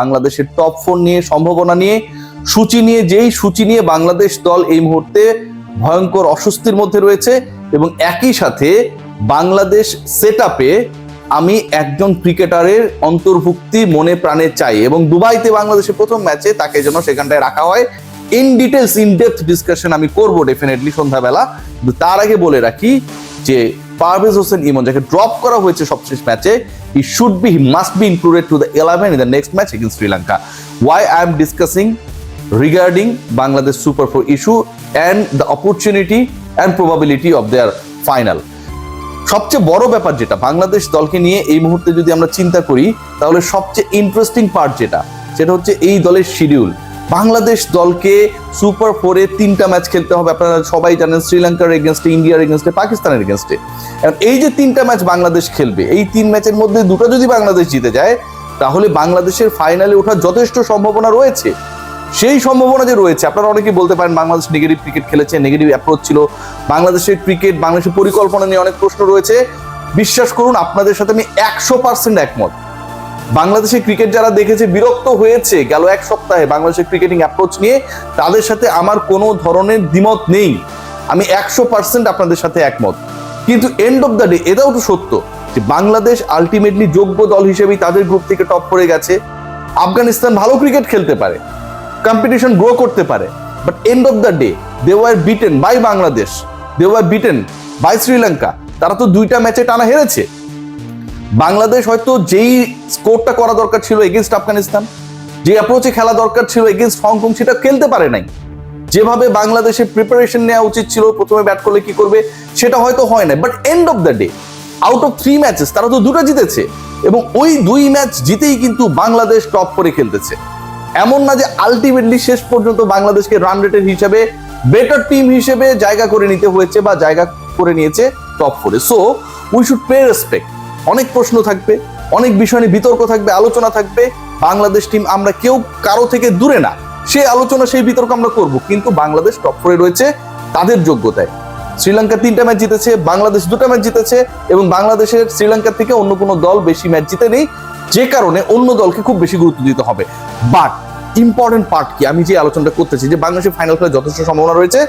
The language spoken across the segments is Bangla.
বাংলাদেশের টপ 4 নিয়ে সম্ভাবনা নিয়ে যেই সূচি নিয়ে বাংলাদেশ দল এই মুহূর্তে ভয়ঙ্কর অস্বস্তির মধ্যে রয়েছে এবং একই সাথে বাংলাদেশ সেটআপে আমি একজন ক্রিকেটারের অন্তর্ভুক্তি মনে প্রাণে চাই এবং দুবাইতে বাংলাদেশের প্রথম ম্যাচে তাকে যেন সেখানটায় রাখা হয়। In details in depth discussion আমি করব ডেফিনেটলি সন্ধ্যাবেলা। তার আগে বলে রাখি যে পারভেজ হোসেন ইমন যাকে ড্রপ করা হয়েছে সবশেষ ম্যাচে, he must be included to the 11 in the next match against Sri Lanka. Why I am discussing regarding Bangladesh Super 4 issue and the opportunity and probability of their final. সবচেয়ে বড় ব্যাপার যেটা বাংলাদেশ দলকে নিয়ে এই মুহূর্তে যদি আমরা চিন্তা করি তাহলে সবচেয়ে ইন্টারেস্টিং পার্ট সেটা হচ্ছে এই দলের শিডিউল। বাংলাদেশ দলকে সুপার 4-এ 3টা ম্যাচ খেলতে হবে। আপনারা সবাই জানেন শ্রীলঙ্কার এগেনস্টে, ইন্ডিয়ার এগেনস্টে, পাকিস্তানের এগেনস্টে। এই যে 3টা ম্যাচ বাংলাদেশ খেলবে, এই 3 ম্যাচের মধ্যে 2টা যদি বাংলাদেশ জিতে যায় তাহলে বাংলাদেশের ফাইনালে ওঠার যথেষ্ট সম্ভাবনা রয়েছে। সেই সম্ভাবনা যে রয়েছে, আপনারা অনেকেই বলতে পারেন বাংলাদেশ নেগেটিভ ক্রিকেট খেলেছে, নেগেটিভ অ্যাপ্রোচ ছিল, বাংলাদেশের ক্রিকেট বাংলাদেশের পরিকল্পনা নিয়ে অনেক প্রশ্ন রয়েছে। বিশ্বাস করুন আপনাদের সাথে আমি 100% একমত। বাংলাদেশের ক্রিকেট যারা দেখেছে বিরক্ত হয়েছে গেল এক সপ্তাহে বাংলাদেশের ক্রিকেটিং অ্যাপ্রোচ নিয়ে, তাদের সাথে আমার কোনো ধরনের দ্বিমত নেই। আমি 100% আপনাদের সাথে একমত। কিন্তু এন্ড অফ দ্য ডে এটাও তো সত্য যে বাংলাদেশ আলটিমেটলি যোগ্য দল হিসেবেই তাদের গ্রুপ থেকে টপ করে গেছে। আফগানিস্তান ভালো ক্রিকেট খেলতে পারে, কম্পিটিশন গ্রো করতে পারে, but end of the day they were beaten by Bangladesh, they were beaten by Sri Lanka. তারা তো 2টা ম্যাচে টানা হেরেছে। বাংলাদেশ হয়তো যেই স্কোরটা করা দরকার ছিল এগেনস্ট আফগানিস্তান, যে অ্যাপ্রোচে খেলা দরকার ছিল এগেনস্ট হংকং, সেটা খেলতে পারে নাই। যেভাবে বাংলাদেশের প্রিপারেশন নেওয়া উচিত ছিল, প্রথমে ব্যাট করলে কি করবে সেটা হয়তো হয় না। But end of the day out of 3 matches তারা তো 2টা জিতেছে এবং ওই 2 ম্যাচ জিতেই কিন্তু বাংলাদেশ টপ করে খেলতেছে। এমন না যে আলটিমেটলি শেষ পর্যন্ত বাংলাদেশকে রান রেটের হিসেবে বেটার টিম হিসেবে জায়গা করে নিতে হয়েছে বা জায়গা করে নিয়েছে টপ 4-এ। So we should pay respect. অনেক প্রশ্ন থাকবে, অনেক বিষয় নিয়ে বিতর্ক থাকবে, আলোচনা থাকবে। বাংলাদেশ টিম আমরা কেউ কারো থেকে দূরে না, সেই আলোচনা সেই বিতর্ক আমরা করব, কিন্তু বাংলাদেশ টপ 4-এ রয়েছে তাদের যোগ্যতায়। শ্রীলঙ্কা 3টা ম্যাচ জিতেছে, বাংলাদেশ 2টা ম্যাচ জিতেছে এবং বাংলাদেশের শ্রীলঙ্কার থেকে অন্য কোনো দল বেশি ম্যাচ জিতে নেই, যে কারণে অন্য দলকে খুব বেশি গুরুত্ব দিতে হবে। বাট ইম্পর্টেন্ট পার্ট কি আমি যে আলোচনাটা করতেছি যে বাংলাদেশের ফাইনাল খেলার যথেষ্ট সম্ভাবনা রয়েছে।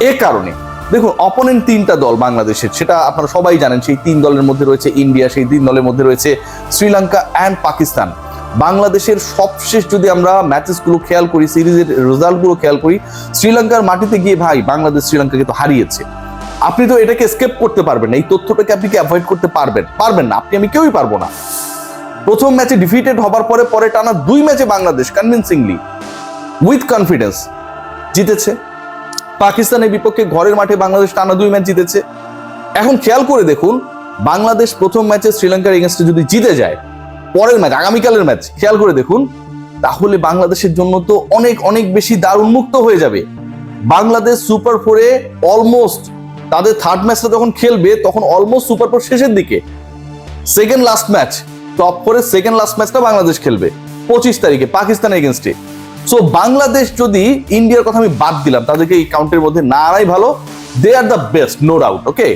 এ কারণে দেখুন অপোনেন্ট 3টা দল বাংলাদেশের, সেটা আপনারা সবাই জানেন। সেই 3 দলের মধ্যে রয়েছে ইন্ডিয়া, সেই 3 দলের মধ্যে রয়েছে শ্রীলঙ্কা অ্যান্ড পাকিস্তান। বাংলাদেশের সবশেষ যদি আমরা ম্যাচেসগুলো খেয়াল করি, সিরিজের রেজাল্টগুলো খেয়াল করি, শ্রীলঙ্কার মাটিতে গিয়ে ভাই বাংলাদেশ শ্রীলঙ্কাকে তো হারিয়েছে। আপনি তো এটাকে এসকেপ করতে পারবেন না, এই তথ্যটাকে আপনি কি অ্যাভয়েড করতে পারবেন না। আপনি আমি কেউই পারবো না। প্রথম ম্যাচে ডিফিটেড হবার পরে টানা 2 ম্যাচে বাংলাদেশ কনভিনসিংলি উইথ কনফিডেন্স জিতেছে। পাকিস্তানের বিপক্ষে ঘরের মাঠে বাংলাদেশ টানা 2 ম্যাচ জিতেছে। এখন খেয়াল করে দেখুন বাংলাদেশ প্রথম ম্যাচে শ্রীলঙ্কার এগেনস্টে যদি জিতে যায়, পরের ম্যাচ আগামীকালের ম্যাচ খেয়াল করে দেখুন, তাহলে বাংলাদেশের জন্য তো অনেক অনেক বেশি দ্বার উন্মুক্ত হয়ে যাবে। বাংলাদেশ সুপার 4-এ অলমোস্ট তাদের থার্ড ম্যাচটা যখন খেলবে তখন অলমোস্ট সুপার 4 শেষের দিকে। সেকেন্ড লাস্ট ম্যাচ টপ 4-এর সেকেন্ড লাস্ট ম্যাচটা বাংলাদেশ খেলবে 25 তারিখে পাকিস্তানের এগেনস্টে। সো বাংলাদেশ যদি, ইন্ডিয়ার কথা আমি বাদ দিলাম, তাদেরকে এই কাউন্টের মধ্যে না আনাই ভালো, they are the best no doubt. Okay,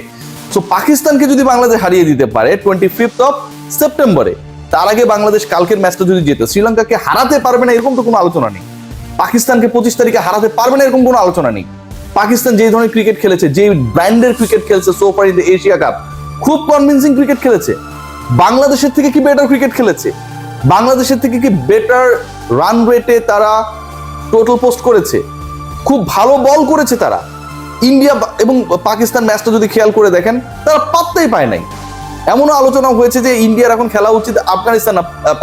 so পাকিস্তানকে যদি বাংলাদেশ হারিয়ে দিতে পারে 25 সেপ্টেম্বরে, তার আগে বাংলাদেশ কালকের ম্যাচটা যদি জেতে শ্রীলঙ্কাকে হারাতে পারবে না এরকম তো কোনো আলোচনা নেই। পাকিস্তানকে 25 তারিখে হারাতে পারবে না এরকম কোনো আলোচনা নেই। পাকিস্তান যে ধরনের ক্রিকেট খেলেছে, যে ব্র্যান্ডের ক্রিকেট খেলছে so far in the Asia cup, খুব কনভিনসিং ক্রিকেট খেলেছে। বাংলাদেশের থেকে কি বেটার ক্রিকেট খেলেছে? বাংলাদেশের থেকে কি বেটার রান রেটে তারা টোটাল পোস্ট করেছে? খুব ভালো বল করেছে তারা। ইন্ডিয়া এবং পাকিস্তান ম্যাচটা যদি খেয়াল করে দেখেন, তারা পাত্তাই পায় নাই। এমনও আলোচনা হয়েছে যে ইন্ডিয়ার এখন খেলা উচিত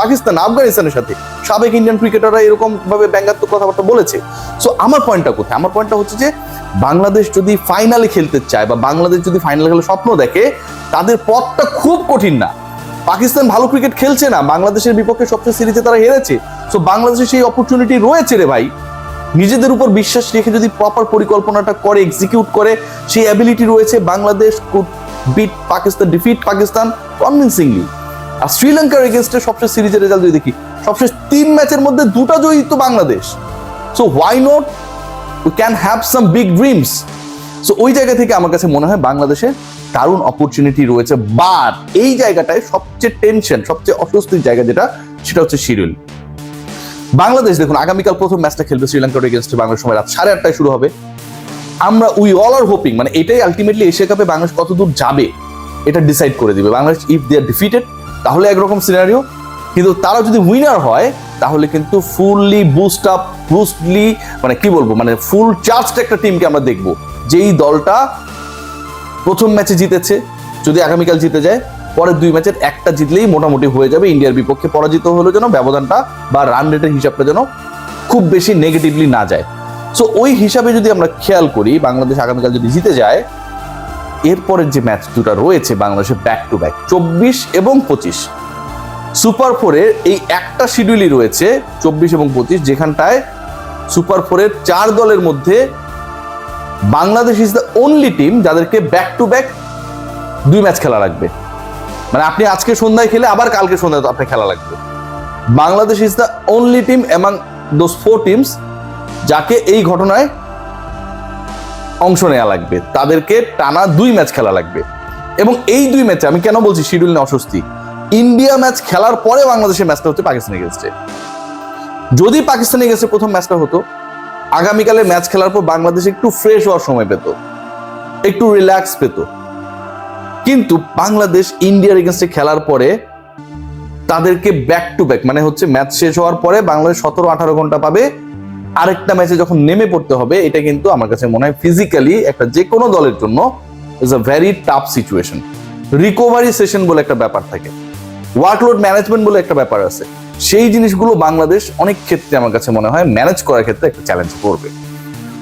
পাকিস্তান আফগানিস্তানের সাথে। সাবেক ইন্ডিয়ান ক্রিকেটাররা এরকম ভাবে ব্যঙ্গাত্মক কথাবার্তা বলেছে। সো আমার পয়েন্টটা কোথায়? আমার পয়েন্টটা হচ্ছে যে বাংলাদেশ যদি ফাইনালে খেলতে চায় বা বাংলাদেশ যদি ফাইনালে খেলার স্বপ্ন দেখে, তাদের পথটা খুব কঠিন না। পাকিস্তান ভালো ক্রিকেট খেলছে না, বাংলাদেশের বিপক্ষে সবচেয়ে সিরিজে তারা হেরেছে। সো বাংলাদেশের সেই অপরচুনিটি রয়েছে রে ভাই। নিজেদের উপর বিশ্বাস রেখে যদি প্রপার পরিকল্পনাটা করে, এক্সিকিউট করে, সেই অ্যাবিলিটি রয়েছে। Bangladesh could beat Pakistan, defeat Pakistan convincingly. আর শ্রীলঙ্কার এগেনস্টে সবচেয়ে সিরিজের রেজাল্ট যদি দেখি, সবচেয়ে 3 ম্যাচের মধ্যে 2টা জয়ী তো Bangladesh. So why not, we can have some big dreams. So ওই জায়গা থেকে আমার কাছে মনে হয় বাংলাদেশের দারুণ অপরচুনিটি রয়েছে। বাট এই জায়গাটায় সবচেয়ে টেনশন, সবচেয়ে অস্বস্তির জায়গা যেটা, সেটা হচ্ছে শিডিউল। বাংলাদেশ দেখুন আগামীকাল প্রথম ম্যাচটা খেলবে শ্রীলঙ্কার এগেইনস্টে, বাংলাদেশ সময় রাত 8:30টায় শুরু হবে। আমরা উই অল আর হোপিং, মানে এটাই আলটিমেটলি এশিয়া কাপে বাংলাদেশ কতদূর যাবে এটা ডিসাইড করে দিবে। Bangladesh if they are defeated তাহলে একরকম সিনারিও, কিন্তু তারা যদি উইনার হয় তাহলে কিন্তু ফুললি বুস্টলি মানে কি বলবো, মানে ফুল চার্জড একটা টিমকে আমরা দেখবো, যেই দলটা প্রথম ম্যাচে জিতেছে যদি আগামীকাল জিতে যায়, পরের 2 ম্যাচের একটা জিতলেই মোটামুটি হয়ে যাবে। ইন্ডিয়ার বিপক্ষে পরাজিত হলো যেন ব্যবধানটা বা রান রেটের হিসাবটা যেন খুব বেশি নেগেটিভলি না যায়। সো ওই হিসাবে যদি আমরা খেয়াল করি, বাংলাদেশ আগামীকাল যদি জিতে যায়, এরপরের যে ম্যাচ দুটো রয়েছে বাংলাদেশের ব্যাক টু ব্যাক 24 এবং 25 সুপার 4-এর এই একটা শিডিউলই রয়েছে 24 এবং 25, যেখানটায় সুপার 4-এর 4 দলের মধ্যে Bangladesh is the only team যাদেরকে ব্যাক টু ব্যাক 2 ম্যাচ খেলা লাগবে। মানে আপনি আজকে সন্ধ্যায় খেলে আবার কালকে সন্ধ্যায় তো আপনার খেলা লাগবে। Bangladesh is the only team among those 4 teams যাকে এই ঘটনায় অংশ নেওয়া লাগবে, তাদেরকে টানা 2 ম্যাচ খেলা লাগবে। এবং এই 2 ম্যাচে আমি কেন বলছি শিডিউল নিয়ে অস্বস্তি, ইন্ডিয়া ম্যাচ খেলার পরে বাংলাদেশের ম্যাচটা হচ্ছে পাকিস্তানের এগেইনস্টে। যদি পাকিস্তানের এগেইনস্টে প্রথম ম্যাচটা হতো, আগামীকালের ম্যাচ খেলার পর বাংলাদেশ একটু ফ্রেশ হওয়ার সময় পেত, একটু রিল্যাক্স পেত। কিন্তু বাংলাদেশ ইন্ডিয়ার এগেইনস্টে খেলার পরে তাদেরকে ব্যাক টু ব্যাক, মানে হচ্ছে ম্যাচ শেষ হওয়ার পরে বাংলাদেশ 17-18 ঘন্টা পাবে আরেকটা ম্যাচে যখন নেমে পড়তে হবে। এটা কিন্তু আমার কাছে মনে হয় ফিজিক্যালি একটা যে কোনো দলের জন্য is a very tough situation. Recovery session বলে একটা ব্যাপার থাকে, ওয়ার্কলোড ম্যানেজমেন্ট বলে একটা ব্যাপার আছে, সেই জিনিসগুলো বাংলাদেশ অনেক ক্ষেত্রে আমার কাছে মনে হয় ম্যানেজ করার ক্ষেত্রে একটা চ্যালেঞ্জ করবে।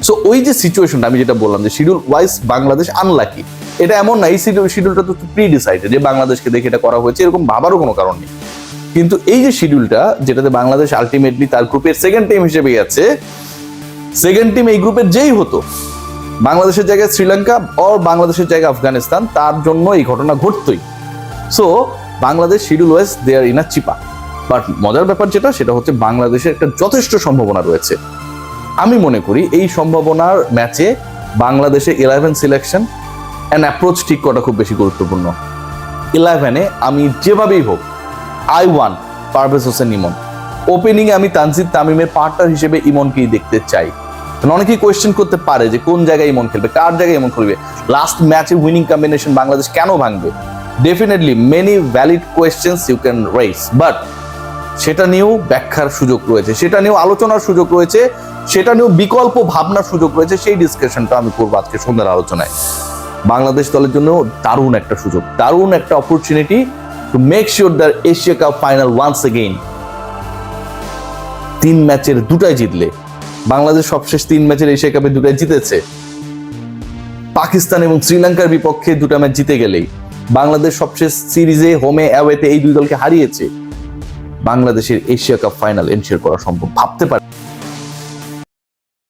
সো ওই যে সিচুয়েশনটা আমি যেটা বললাম যে শিডিউল ওয়াইজ বাংলাদেশ আনলাকি, এটা এমন না এই শিডিউলটা তো প্রি ডিসাইডেড যে বাংলাদেশকে দেখে এটা করা হয়েছে, এরকম ভাবারও কোনো কারণ নেই। কিন্তু এই যে শিডিউলটা যেটাতে বাংলাদেশ আলটিমেটলি তার গ্রুপের সেকেন্ড টিম হিসেবে গেছে, সেকেন্ড টিম এই গ্রুপের যেই হতো, বাংলাদেশের জায়গায় শ্রীলঙ্কা আর বাংলাদেশের জায়গায় আফগানিস্তান, তার জন্য এই ঘটনা ঘটতোই। So Bangladesh schedule wise they are in a চিপা। বাট মজার ব্যাপার যেটা, সেটা হচ্ছে বাংলাদেশের একটা যথেষ্ট সম্ভাবনা রয়েছে। আমি মনে করি এই সম্ভাবনার ম্যাচে বাংলাদেশের 11 সিলেকশন অ্যান্ড অ্যাপ্রোচ ঠিক করাটা খুব বেশি গুরুত্বপূর্ণ। 11-এ আমি যেভাবেই হোক আই ওয়ান পারভেজ হোসেন ইমন, ওপেনিংয়ে আমি তানজিদ তামিমের পার্টনার হিসেবে ইমনকেই দেখতে চাই। অনেকেই কোয়েশ্চেন করতে পারে যে কোন জায়গায় ইমন খেলবে, কার জায়গায় ইমন খেলবে, লাস্ট ম্যাচে উইনিং কম্বিনেশন বাংলাদেশ কেন ভাঙবে। Definitely many valid questions you can raise, but সেটা নিয়েও ব্যাখ্যার সুযোগ রয়েছে, সেটা নিয়েও আলোচনার সুযোগ রয়েছে, সেটা নিয়েও বিকল্প ভাবনার সুযোগ রয়েছে। সেই ডিসকাশনটা আমি করবো আজকে সন্ধ্যার আলোচনায়। বাংলাদেশ দলের জন্য দারুণ একটা সুযোগ, দারুণ একটা opportunity to make sure the Asia cup final once again. 3 ম্যাচের 2টাই জিতলে, বাংলাদেশ সবশেষ 3 ম্যাচের এশিয়া কাপে 2টাই জিতেছে। পাকিস্তান এবং শ্রীলঙ্কার বিপক্ষে 2টা ম্যাচ জিতে গেলেই বাংলাদেশ সবশেষ সিরিজে হোমে অ্যাওয়েতে এই 2 দলকে হারিয়েছে। বাংলাদেশের এশিয়া কাপ ফাইনাল এনশিওর করা সম্ভব, ভাবতে পারে।